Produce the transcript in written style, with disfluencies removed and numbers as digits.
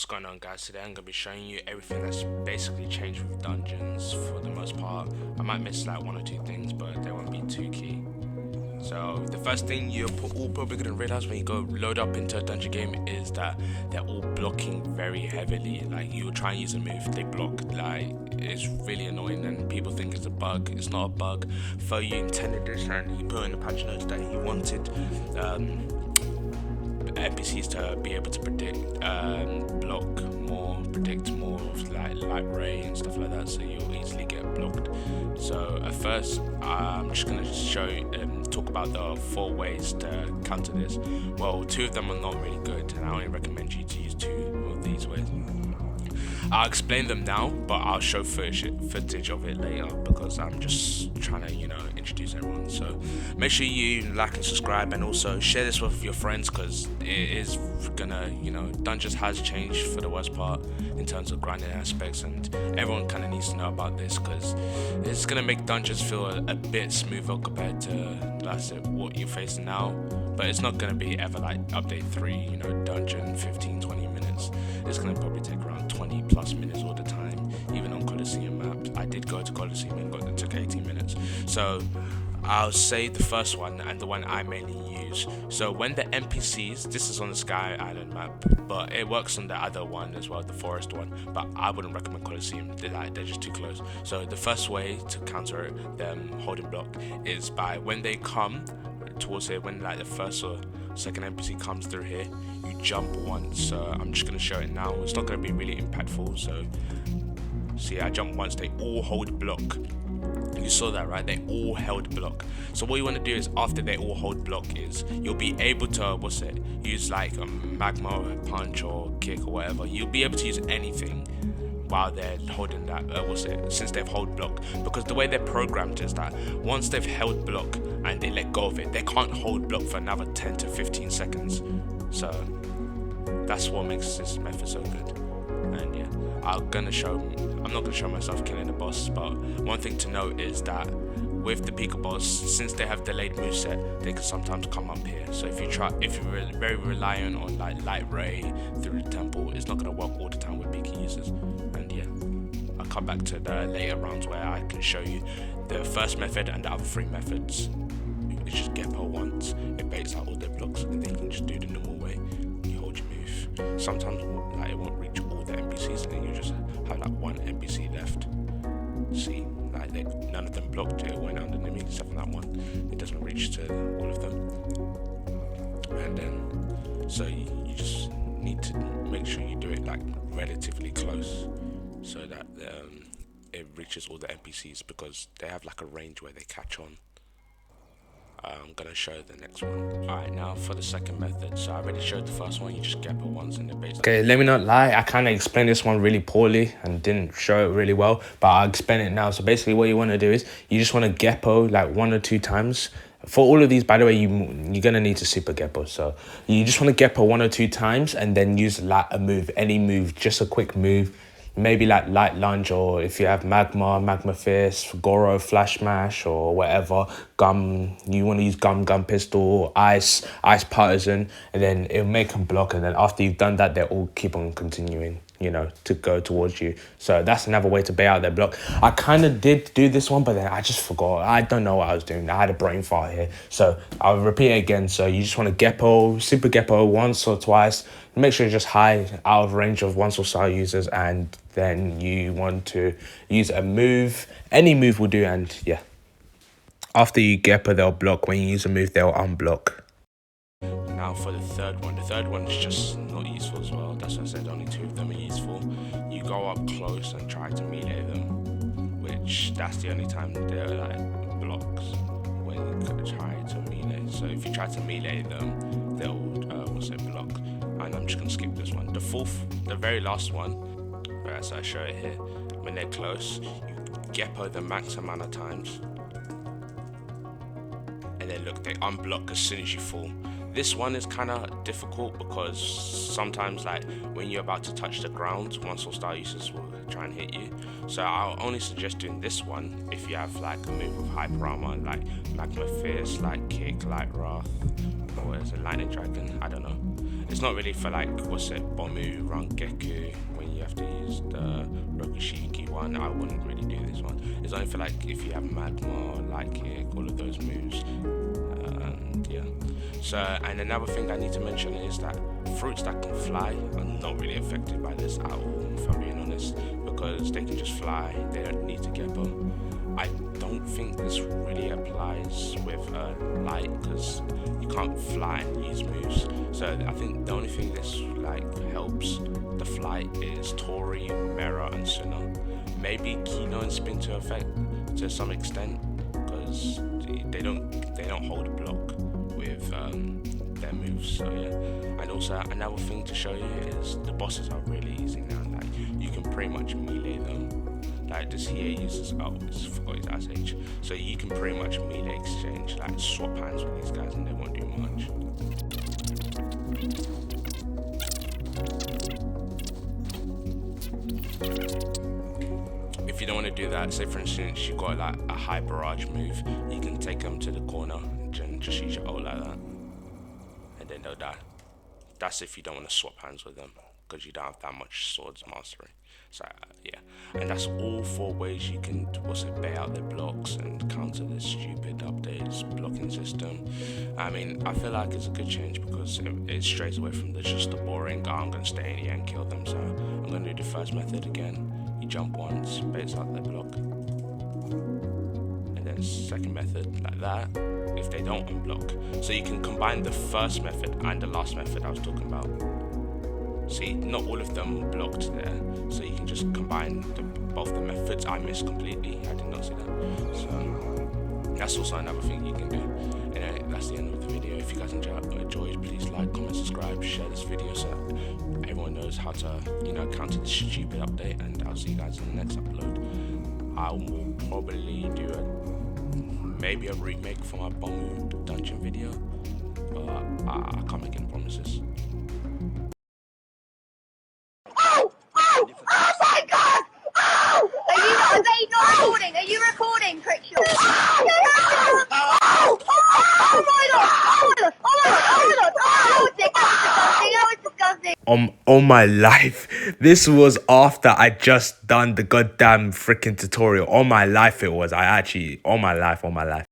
What's going on, guys? Today I'm going to be showing you everything that's basically changed with dungeons for the most part. I might miss like one or two things, but they won't be too key. So the first thing you're all probably going to realize when you go load up into a dungeon game is that they're all blocking very heavily. Like, you try and use a move, they block. Like, it's really annoying, and people think it's a bug. It's not a bug. Though you intended this and you put in the patch notes that you wanted NPCs to be able to block more, predict more of like light ray and stuff like that, so you'll easily get blocked. So at first, I'm just gonna show talk about the 4 ways to counter this. Well, 2 of them are not really good, and I only recommend you to use 2 of these ways. I'll explain them now, but I'll show footage of it later because I'm just trying to, introduce everyone. So make sure you like and subscribe, and also share this with your friends because it is gonna, Dungeons has changed for the worst part in terms of grinding aspects, and everyone kind of needs to know about this because it's gonna make Dungeons feel a bit smoother compared to what you're facing now. But it's not gonna be ever like update 3, dungeon 15-20 minutes. It's gonna probably take around 20 plus minutes all the time, even on Colosseum map. I did go to Colosseum and it took 18 minutes. So I'll say the first one and the one I mainly use. So when the NPCs, this is on the Sky Island map, but it works on the other one as well, the forest one, but I wouldn't recommend Colosseum. They're just too close. So the first way to counter them holding block is by when they come towards here, when like the first or second NPC comes through here, you jump once. So I'm just gonna show it now. It's not gonna be really impactful. So see, I jump once, they all hold block. You saw that, right? They all held block. So what you want to do is, after they all hold block, is you'll be able to use like a magma punch or kick or whatever. You'll be able to use anything while they're holding that since they've held block, because the way they're programmed is that once they've held block and they let go of it, they can't hold block for another 10 to 15 seconds. So that's what makes this method so good. And yeah, I'm not gonna show myself killing the boss, but one thing to note is that with the Pika boss, since they have delayed moveset, they can sometimes come up here. So if you're very reliant on like light ray through the temple, it's not gonna work all the time with Pika users. And yeah, I'll come back to the later rounds where I can show you the first method and the other 3 methods. It's just GPO once, it baits out all their blocks, and then you can just do the normal way. You hold your move. Sometimes like it won't reach all the NPCs, and then you just have like 1 NPC left. See, like none of them blocked it, went underneath me except for that one. It doesn't reach to all of them. And then, so you just need to make sure you do it like relatively close, so that it reaches all the NPCs, because they have like a range where they catch on. I'm gonna show the next one. Alright, now for the second method. So I already showed the first one, you just get it once and then basically. Okay, let me not lie, I kind of explained this one really poorly and didn't show it really well, but I'll explain it now. So basically what you want to do is, you just want to Geppo like 1 or 2 times. For all of these, by the way, you're gonna need to super Geppo. So you just want to Geppo 1 or 2 times and then use like a move, any move, just a quick move. Maybe like light lunge, or if you have magma fist, Goro flash mash, or whatever, you want to use gum pistol, ice partisan, and then it'll make them block, and then after you've done that, they'll all keep on continuing, to go towards you. So that's another way to bait out their block. I kind of did do this one, but then I just forgot. I don't know what I was doing. I had a brain fart here. So I'll repeat it again. So you just want to Geppo, super Geppo once or twice. Make sure you're just high, out of range of once or star users, and then you want to use a move. Any move will do, and yeah. After you Geppo, they'll block. When you use a move, they'll unblock. Now for the third one is just not useful as well. That's what I said, only 2 of them are useful. You go up close and try to melee them, which that's the only time they're like blocks, when you try to melee. So if you try to melee them, they'll block. And I'm just gonna skip this one. The very last one, right, so I show it here. When they're close, you Geppo the max amount of times, and then look, they unblock as soon as you fall. This one is kind of difficult because sometimes, like when you're about to touch the ground, once or star users will try and hit you. So I'll only suggest doing this one if you have like a move with hyper armor, like magma fist, like kick, light wrath, or is it lightning dragon? I don't know. It's not really for like, what's it, Bomu, Rangeku, when you have to use the Rokushiki one. I wouldn't really do this one. It's only for like if you have Magma, like all of those moves. And yeah. So, and another thing I need to mention is that fruits that can fly are not really affected by this at all, if I'm being honest, because they can just fly, they don't need to get them. I don't think this really applies with light, because you can't fly and use moves. So I think the only thing this like helps the flight is Tori, Mera, and Suna. Maybe Kino and Spin to effect to some extent, because they don't hold a block with their moves. So yeah, and also another thing to show you is the bosses are really easy now. Like you can pretty much melee them. Like this here uses I forgot his Ice Age, so you can pretty much melee exchange, like swap hands with these guys, and they won't do much. If you don't want to do that, say for instance you got like a high barrage move, you can take them to the corner and just use your ult like that, and then they'll die. That's if you don't want to swap hands with them, because you don't have that much swords mastery. So yeah, and that's all 4 ways you can bait out their blocks and counter this stupid updates blocking system. I mean, I feel like it's a good change because it strays away from just the boring, oh, I'm gonna stay in here and kill them. So I'm gonna do the first method again. You jump once, baits out their block, and then second method like that if they don't unblock. So you can combine the first method and the last method I was talking about. See, not all of them blocked there, so you can just combine both the methods. I missed completely, I did not see that. So that's also another thing you can do. Anyway, that's the end of the video. If you guys enjoyed, please like, comment, subscribe, share this video so everyone knows how to, counter this stupid update, and I'll see you guys in the next upload. I will probably do maybe a remake for my Bomu dungeon video, but I can't make any promises. Oh my god! Oh! Are they not recording? Are you recording, Crickshaw? Oh! Oh! Oh my god! Oh my god! Oh my god! Oh my god! Oh, that was disgusting! On my life, this was after I just done the goddamn freaking tutorial. On my life it was. On my life.